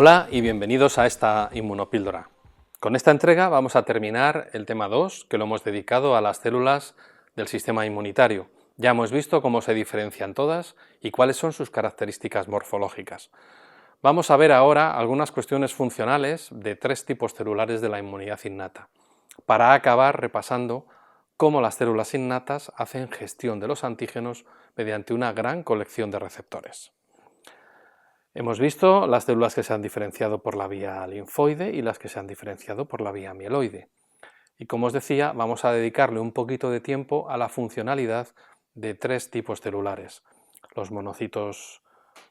Hola y bienvenidos a esta inmunopíldora. Con esta entrega vamos a terminar el tema 2, que lo hemos dedicado a las células del sistema inmunitario. Ya hemos visto cómo se diferencian todas y cuáles son sus características morfológicas. Vamos a ver ahora algunas cuestiones funcionales de tres tipos celulares de la inmunidad innata, para acabar repasando cómo las células innatas hacen gestión de los antígenos mediante una gran colección de receptores. Hemos visto las células que se han diferenciado por la vía linfoide y las que se han diferenciado por la vía mieloide. Y como os decía, vamos a dedicarle un poquito de tiempo a la funcionalidad de tres tipos celulares: los monocitos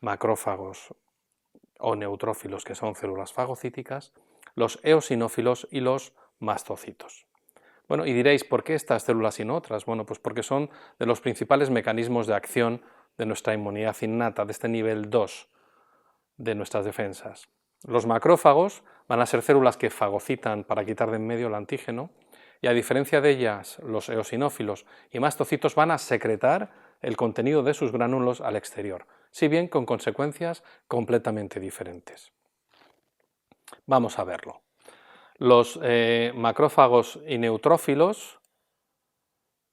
macrófagos o neutrófilos, que son células fagocíticas, los eosinófilos y los mastocitos. Bueno, y diréis, ¿por qué estas células y no otras? Bueno, pues porque son de los principales mecanismos de acción de nuestra inmunidad innata, de este nivel 2 de nuestras defensas. Los macrófagos van a ser células que fagocitan para quitar de en medio el antígeno, y a diferencia de ellas, los eosinófilos y mastocitos van a secretar el contenido de sus gránulos al exterior, si bien con consecuencias completamente diferentes. Vamos a verlo. Los macrófagos y neutrófilos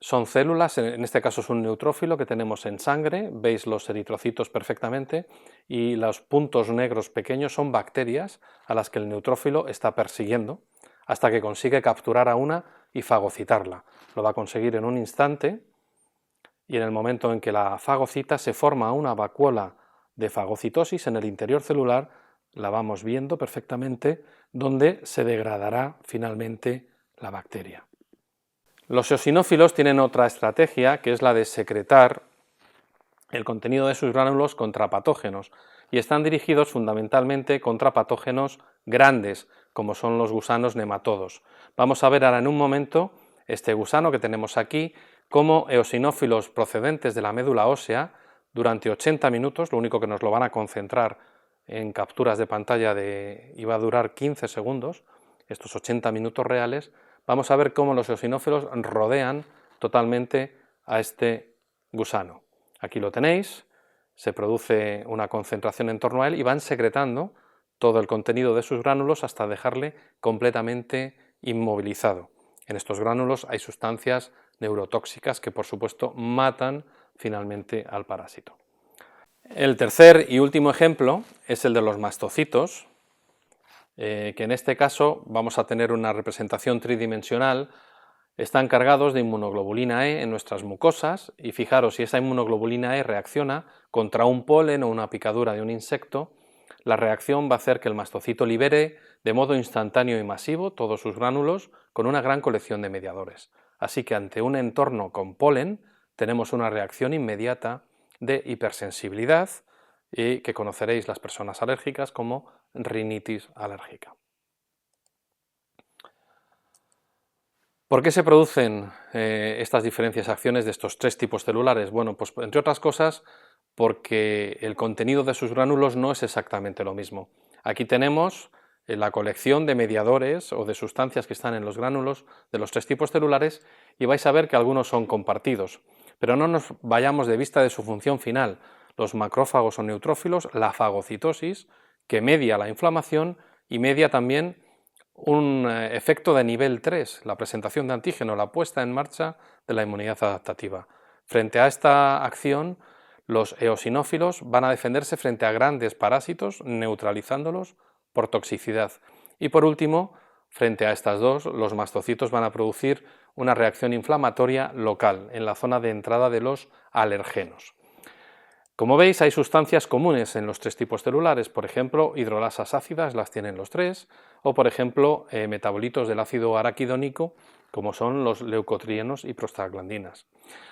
son células, en este caso es un neutrófilo que tenemos en sangre, veis los eritrocitos perfectamente, y los puntos negros pequeños son bacterias a las que el neutrófilo está persiguiendo, hasta que consigue capturar a una y fagocitarla. Lo va a conseguir en un instante, y en el momento en que la fagocita se forma una vacuola de fagocitosis en el interior celular, la vamos viendo perfectamente, donde se degradará finalmente la bacteria. Los eosinófilos tienen otra estrategia, que es la de secretar el contenido de sus gránulos contra patógenos, y están dirigidos fundamentalmente contra patógenos grandes, como son los gusanos nematodos. Vamos a ver ahora en un momento este gusano que tenemos aquí, cómo eosinófilos procedentes de la médula ósea, durante 80 minutos, lo único que nos lo van a concentrar en capturas de pantalla y va a durar 15 segundos, estos 80 minutos reales, vamos a ver cómo los eosinófilos rodean totalmente a este gusano. Aquí lo tenéis, se produce una concentración en torno a él y van secretando todo el contenido de sus gránulos hasta dejarle completamente inmovilizado. En estos gránulos hay sustancias neurotóxicas que, por supuesto, matan finalmente al parásito. El tercer y último ejemplo es el de los mastocitos, que en este caso vamos a tener una representación tridimensional. Están cargados de inmunoglobulina E en nuestras mucosas, y fijaros, si esa inmunoglobulina E reacciona contra un polen o una picadura de un insecto, la reacción va a hacer que el mastocito libere de modo instantáneo y masivo todos sus gránulos con una gran colección de mediadores. Así que ante un entorno con polen tenemos una reacción inmediata de hipersensibilidad, y que conoceréis las personas alérgicas como rinitis alérgica. ¿Por qué se producen estas diferenciaciones de estos tres tipos celulares? Bueno, pues entre otras cosas porque el contenido de sus gránulos no es exactamente lo mismo. Aquí tenemos la colección de mediadores o de sustancias que están en los gránulos de los tres tipos celulares, y vais a ver que algunos son compartidos, pero no nos vayamos de vista de su función final. Los macrófagos o neutrófilos, la fagocitosis, que media la inflamación y media también un efecto de nivel 3, la presentación de antígeno, la puesta en marcha de la inmunidad adaptativa. Frente a esta acción, los eosinófilos van a defenderse frente a grandes parásitos, neutralizándolos por toxicidad. Y por último, frente a estas dos, los mastocitos van a producir una reacción inflamatoria local en la zona de entrada de los alergenos. Como veis, hay sustancias comunes en los tres tipos celulares, por ejemplo, hidrolasas ácidas las tienen los tres, o por ejemplo, metabolitos del ácido araquidónico, como son los leucotrienos y prostaglandinas.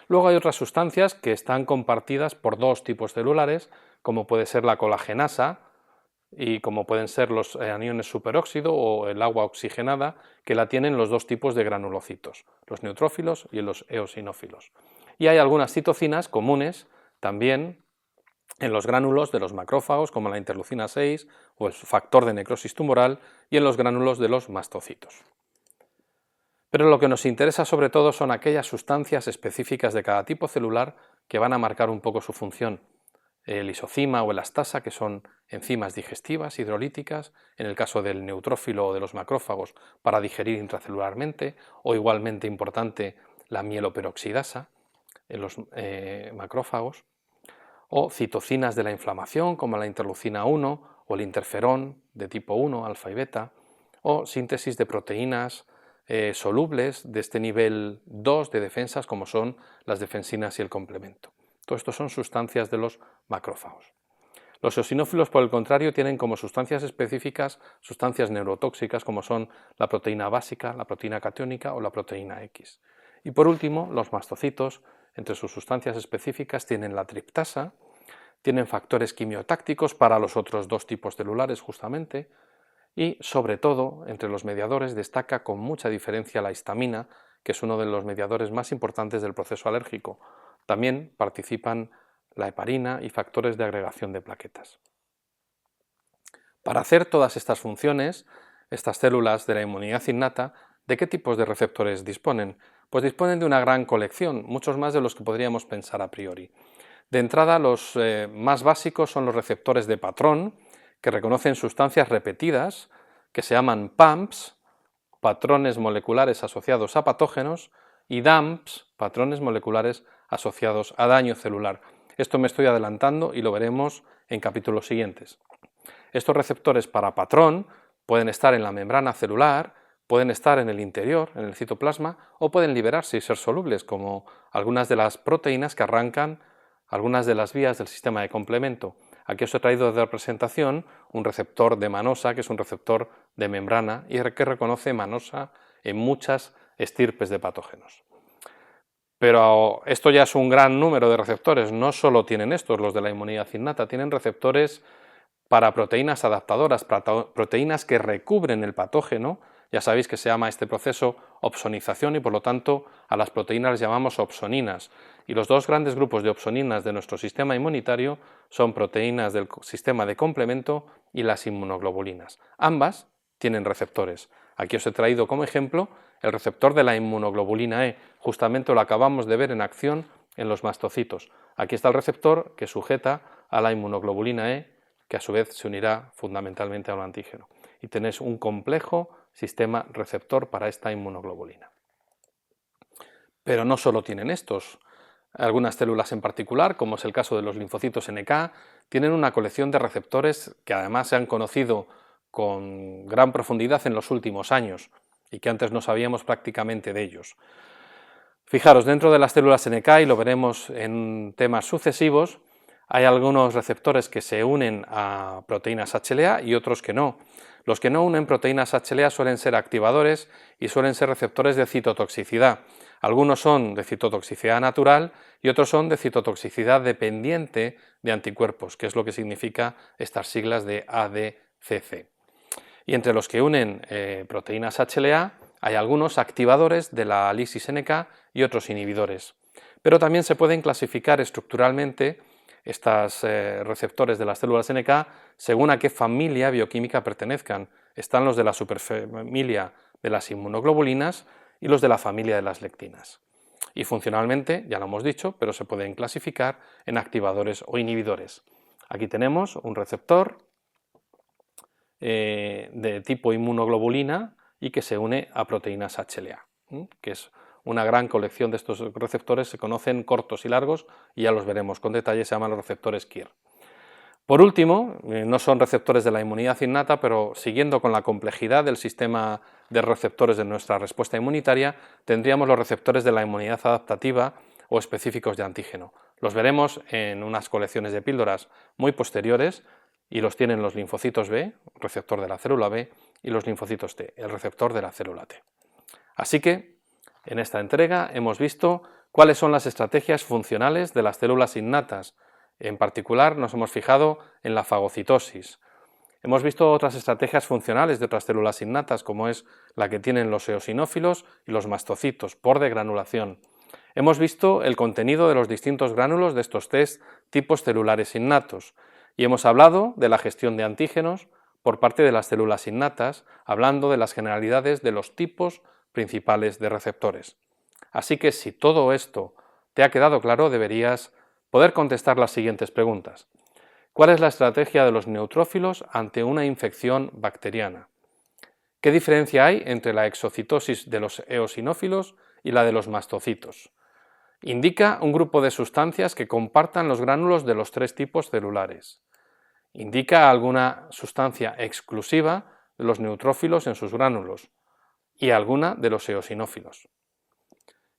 Luego hay otras sustancias que están compartidas por dos tipos celulares, como puede ser la colagenasa y como pueden ser los aniones superóxido o el agua oxigenada, que la tienen los dos tipos de granulocitos, los neutrófilos y los eosinófilos. Y hay algunas citocinas comunes también en los gránulos de los macrófagos, como la interleucina 6 o el factor de necrosis tumoral, y en los gránulos de los mastocitos. Pero lo que nos interesa sobre todo son aquellas sustancias específicas de cada tipo celular que van a marcar un poco su función. lisozima o elastasa, que son enzimas digestivas hidrolíticas, en el caso del neutrófilo o de los macrófagos, para digerir intracelularmente, o igualmente importante la mieloperoxidasa en los macrófagos, o citocinas de la inflamación, como la interleucina 1 o el interferón de tipo 1, alfa y beta, o síntesis de proteínas solubles de este nivel 2 de defensas, como son las defensinas y el complemento. Todo esto son sustancias de los macrófagos. Los eosinófilos, por el contrario, tienen como sustancias específicas sustancias neurotóxicas, como son la proteína básica, la proteína catiónica o la proteína X. Y por último, los mastocitos, entre sus sustancias específicas, tienen la triptasa, tienen factores quimiotácticos para los otros dos tipos celulares justamente, y sobre todo, entre los mediadores destaca con mucha diferencia la histamina, que es uno de los mediadores más importantes del proceso alérgico. También participan la heparina y factores de agregación de plaquetas. Para hacer todas estas funciones, estas células de la inmunidad innata, ¿de qué tipos de receptores disponen? Pues disponen de una gran colección, muchos más de los que podríamos pensar a priori. De entrada, los más básicos son los receptores de patrón, que reconocen sustancias repetidas, que se llaman PAMPs, patrones moleculares asociados a patógenos, y DAMPs, patrones moleculares asociados a daño celular. Esto me estoy adelantando y lo veremos en capítulos siguientes. Estos receptores para patrón pueden estar en la membrana celular, pueden estar en el interior, en el citoplasma, o pueden liberarse y ser solubles, como algunas de las proteínas que arrancan algunas de las vías del sistema de complemento. Aquí os he traído de representación un receptor de manosa, que es un receptor de membrana y que reconoce manosa en muchas estirpes de patógenos. Pero esto ya es un gran número de receptores, no solo tienen estos, los de la inmunidad innata, tienen receptores para proteínas adaptadoras, proteínas que recubren el patógeno. Ya sabéis que se llama este proceso opsonización y por lo tanto a las proteínas las llamamos opsoninas. Y los dos grandes grupos de opsoninas de nuestro sistema inmunitario son proteínas del sistema de complemento y las inmunoglobulinas. Ambas tienen receptores. Aquí os he traído como ejemplo el receptor de la inmunoglobulina E. Justamente lo acabamos de ver en acción en los mastocitos. Aquí está el receptor que sujeta a la inmunoglobulina E, que a su vez se unirá fundamentalmente a un antígeno. Y tenéis un complejo sistema receptor para esta inmunoglobulina. Pero no solo tienen estos. Algunas células en particular, como es el caso de los linfocitos NK, tienen una colección de receptores que además se han conocido con gran profundidad en los últimos años y que antes no sabíamos prácticamente de ellos. Fijaros, dentro de las células NK, y lo veremos en temas sucesivos, hay algunos receptores que se unen a proteínas HLA y otros que no. Los que no unen proteínas HLA suelen ser activadores y suelen ser receptores de citotoxicidad. Algunos son de citotoxicidad natural y otros son de citotoxicidad dependiente de anticuerpos, que es lo que significa estas siglas de ADCC. Y entre los que unen proteínas HLA hay algunos activadores de la lisis NK y otros inhibidores. Pero también se pueden clasificar estructuralmente estos receptores de las células NK según a qué familia bioquímica pertenezcan. Están los de la superfamilia de las inmunoglobulinas y los de la familia de las lectinas. Y funcionalmente, ya lo hemos dicho, pero se pueden clasificar en activadores o inhibidores. Aquí tenemos un receptor de tipo inmunoglobulina y que se une a proteínas HLA, que es una gran colección de estos receptores, se conocen cortos y largos y ya los veremos con detalle, se llaman los receptores KIR. Por último, no son receptores de la inmunidad innata, pero siguiendo con la complejidad del sistema de receptores de nuestra respuesta inmunitaria, tendríamos los receptores de la inmunidad adaptativa o específicos de antígeno. Los veremos en unas colecciones de píldoras muy posteriores y los tienen los linfocitos B, receptor de la célula B, y los linfocitos T, el receptor de la célula T. Así que, en esta entrega hemos visto cuáles son las estrategias funcionales de las células innatas. En particular nos hemos fijado en la fagocitosis. Hemos visto otras estrategias funcionales de otras células innatas, como es la que tienen los eosinófilos y los mastocitos, por degranulación. Hemos visto el contenido de los distintos gránulos de estos tres tipos celulares innatos. Y hemos hablado de la gestión de antígenos por parte de las células innatas, hablando de las generalidades de los tipos principales de receptores. Así que si todo esto te ha quedado claro, deberías poder contestar las siguientes preguntas. ¿Cuál es la estrategia de los neutrófilos ante una infección bacteriana? ¿Qué diferencia hay entre la exocitosis de los eosinófilos y la de los mastocitos? Indica un grupo de sustancias que compartan los gránulos de los tres tipos celulares. Indica alguna sustancia exclusiva de los neutrófilos en sus gránulos y alguna de los eosinófilos.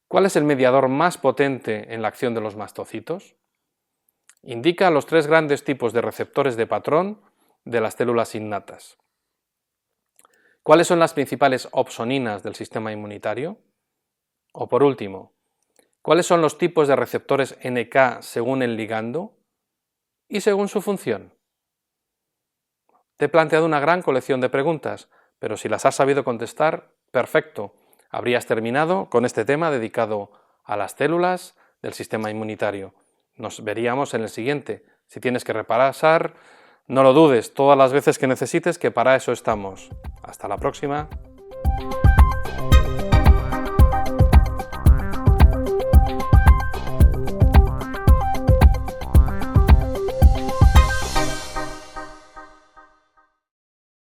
¿Cuál es el mediador más potente en la acción de los mastocitos? Indica los tres grandes tipos de receptores de patrón de las células innatas. ¿Cuáles son las principales opsoninas del sistema inmunitario? O por último, ¿cuáles son los tipos de receptores NK según el ligando y según su función? Te he planteado una gran colección de preguntas, pero si las has sabido contestar, perfecto. Habrías terminado con este tema dedicado a las células del sistema inmunitario. Nos veríamos en el siguiente. Si tienes que repasar, no lo dudes todas las veces que necesites, que para eso estamos. Hasta la próxima.